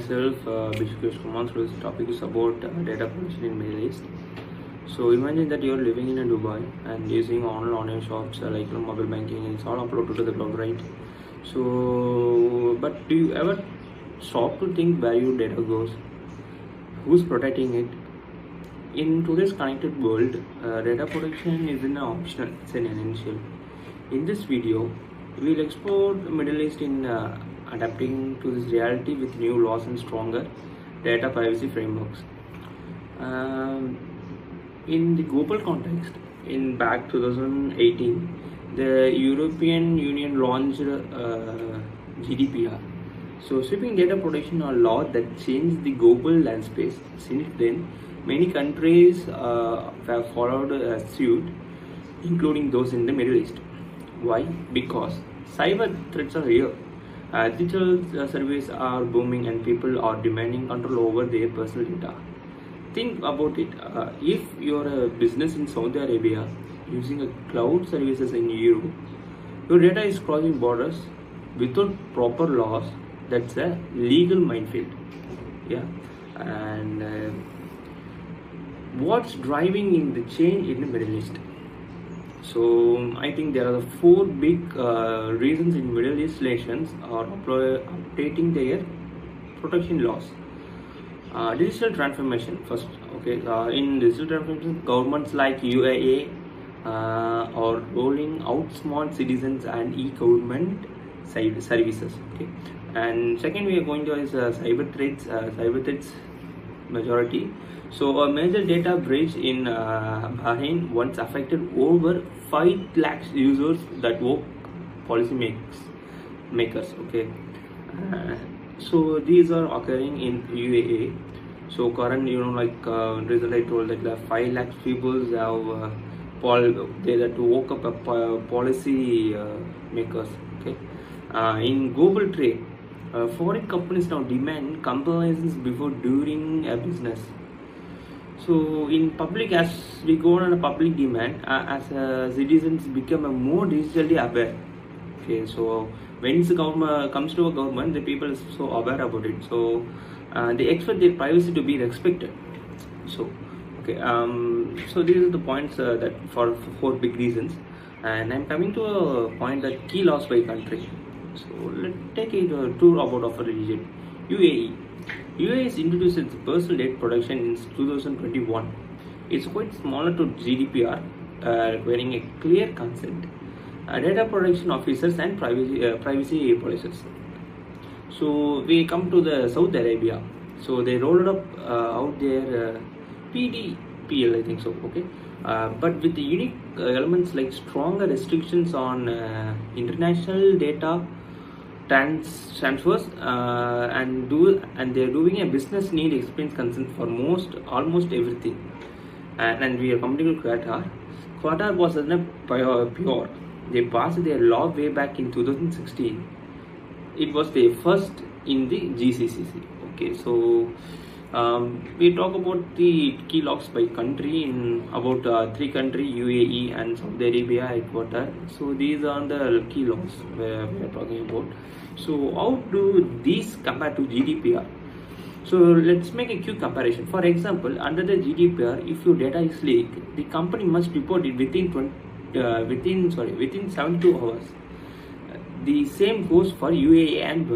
myself, Bishkesh Kumar. So this topic is about data protection in Middle East. So imagine that you're living in a Dubai and using online shops like mobile banking. It's all uploaded to the cloud, right? So, but do you ever stop to think where your data goes? Who's protecting it? In today's connected world, data protection isn't optional; it's an essential. In this video, we'll explore the Middle East in adapting to this reality with new laws and stronger data privacy frameworks. Um, in the global context, in back 2018, the European Union launched GDPR. So, sweeping data protection are law that changed the global landscape. Since then, many countries have followed suit, including those in the Middle East. Why? Because cyber threats are real. Digital services are booming and people are demanding control over their personal data. Think about it. If you're a business in Saudi Arabia using a cloud services in Europe, your data is crossing borders without proper laws. That's a legal minefield. Yeah, and what's driving in the change in the Middle East? So I think there are four big reasons in Middle East nations are updating their protection laws. Digital transformation first. Okay, in digital transformation, governments like UAE are rolling out smart citizens and e-government services. Okay, and second we are going to is cyber threats. Cyber threats majority. So a major data breach in Bahrain once affected over 5 lakhs users that woke policy makers. Okay, so these are occurring in UAE. So current, recently I told that the 5 lakhs people have they that woke up a policy makers. Okay, in global trade, foreign companies now demand compliance before during a business. So in public, as we go on a public demand, as citizens become a more digitally aware. Okay, so when the government comes to a government, the people are so aware about it. So they expect their privacy to be respected. So okay, so these are the points that for four big reasons, and I'm coming to a point that key laws by country. So let's take a tour about of a region. UAE. UAE has introduced its personal data protection in 2021. It's quite smaller to GDPR, requiring a clear consent, data protection officers and privacy policies. So we come to the Saudi Arabia. So they rolled up out their PDPL, I think so. Okay, but with the unique elements like stronger restrictions on international data transfers and they're doing a business need expense consent for almost everything. And we are coming to Qatar. Qatar was a pure. They passed their law way back in 2016. It was the first in the GCC. Okay, so we talk about the key laws by country in about 3 countries: UAE and Saudi Arabia headquarters. So these are the key laws we are talking about. So how do these compare to GDPR? So let's make a quick comparison. For example, under the GDPR, if your data is leaked, the company must report it within 72 hours. The same goes for UAE and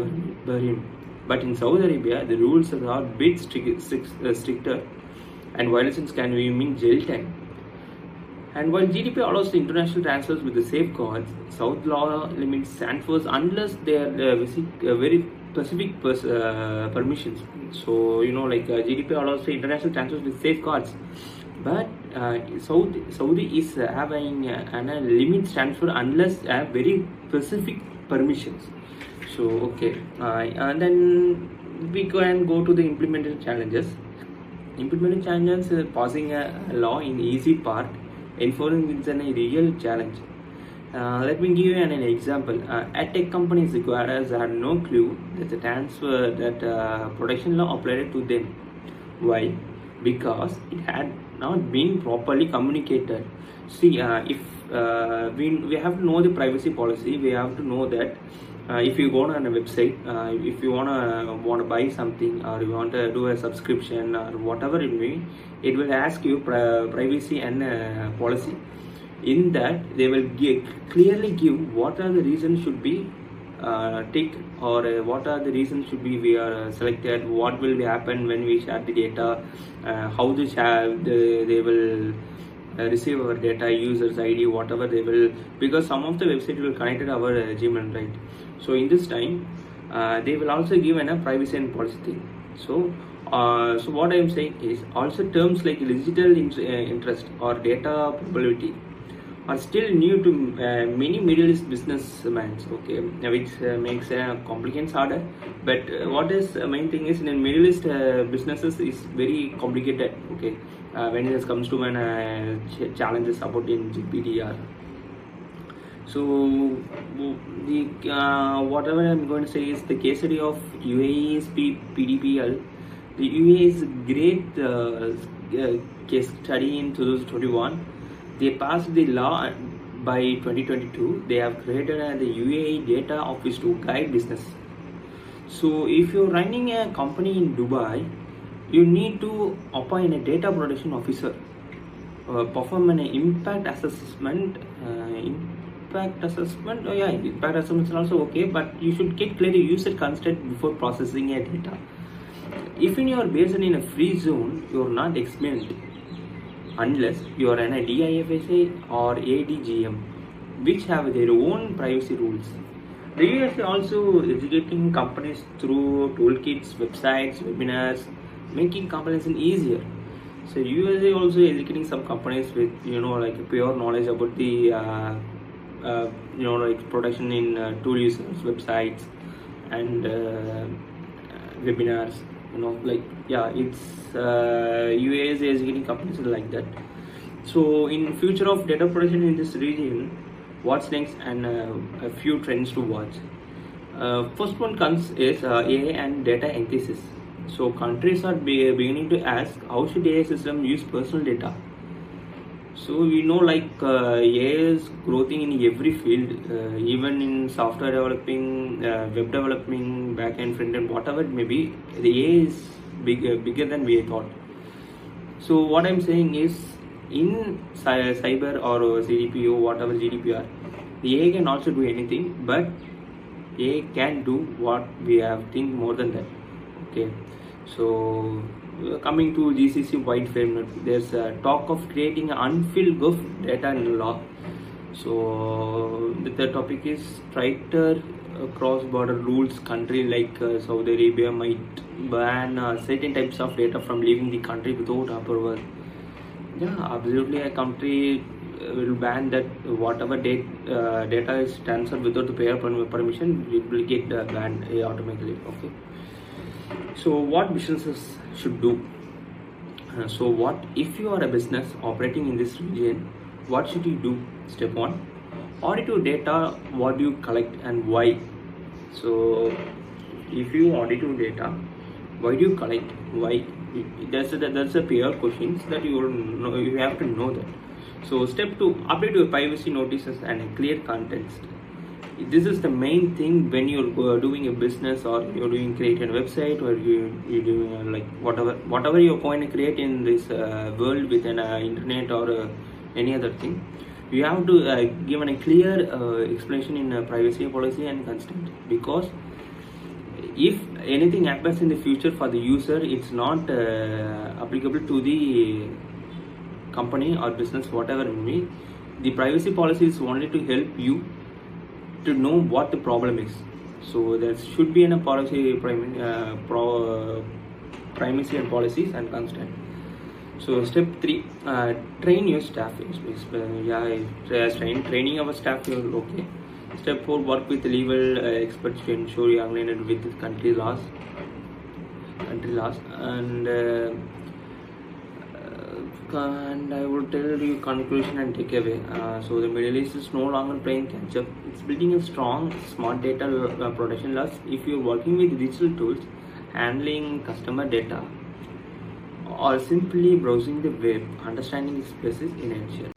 Bahrain. But in Saudi Arabia, the rules are a bit stricter, and violations can mean jail time. And while GDPR allows the international transfers with the safeguards, Saudi law limits transfers unless they are very specific permissions. So GDPR allows the international transfers with safeguards, but Saudi is having a limit transfer unless very specific permissions. So okay, and then we can go to the implementation challenges. Implementing challenges is passing a law in easy part. Enforcing is a real challenge. Let me give you an example. A tech company's requirers had no clue that the transfer protection law applied to them. Why? Because it had not been properly communicated. See, if we have to know the privacy policy, we have to know that if you go on a website, if you want to buy something, or you want to do a subscription or whatever it may, it will ask you privacy and policy. In that, they will clearly give what are the reasons should be ticked, or what are the reasons should be we are selected, what will happen when we share the data, how they will receive our data, users ID, whatever they will, because some of the website will connect our Gmail, right? So in this time, they will also give a privacy and policy thing. So what I am saying is, also terms like digital interest or data probability are still new to many Middle East businessmen, okay, which makes complications harder. But what is main thing is, in Middle East businesses is very complicated, okay, when it comes to challenges about in GPDR. So whatever I'm going to say is the case study of UAE's PDPL. The UAE is a great case study in 2021. They passed the law by 2022. They have created the UAE Data Office to guide business. So if you're running a company in Dubai, you need to appoint a data protection officer, perform an impact assessment. Impact assessment is also okay, but you should get clear user consent before processing a data. If you are based in a free zone, you are not explained unless you are in a DIFSA or ADGM, which have their own privacy rules. The US is also educating companies through toolkits, websites, webinars, making compliance easier. So USA also educating some companies with like pure knowledge about the like protection in tool users, websites, and webinars. It's UA is educating companies like that. So in future of data protection in this region, what's next, and a few trends to watch. First one comes is AI and data synthesis. So countries are beginning to ask, how should AI system use personal data? So we know AI is growing in every field, even in software developing, web developing, backend, frontend, whatever it may be. The AI is bigger than we thought. So what I'm saying is, in cyber or CDPO, whatever GDPR, the AI can also do anything, but AI can do what we have think more than that. Okay, so coming to GCC wide framework, there's a talk of creating an unfilled gulf data in law. So the topic is tighter cross-border rules. Country like Saudi Arabia might ban certain types of data from leaving the country without approval. Yeah, absolutely. A country will ban that whatever data is transferred without the payer permission, it will get banned automatically. Okay. So what businesses should do? So what if you are a business operating in this region? What should you do? Step 1: audit your data. What do you collect and why? So if you audit your data, why do you collect? Why? That's a pair questions that you have to know that. So step 2: update your privacy notices and clear context. This is the main thing when you're doing a business, or you're doing creating a website, or you're doing like whatever you're going to create in this world with an internet or any other thing. You have to give a clear explanation in privacy policy and consent, because if anything happens in the future for the user, it's not applicable to the company or business, whatever it may be. The privacy policy is only to help you to know what the problem is. So there should be a policy, privacy and policies and consent. So step 3: train your staff. Training our staff, okay. Step 4: work with legal experts to ensure you are aligned with country laws, and I will tell you conclusion and takeaway. So the Middle East is no longer playing catch up. It's building a strong, smart data protection laws. If you're working with digital tools, handling customer data, or simply browsing the web, understanding this space is essential.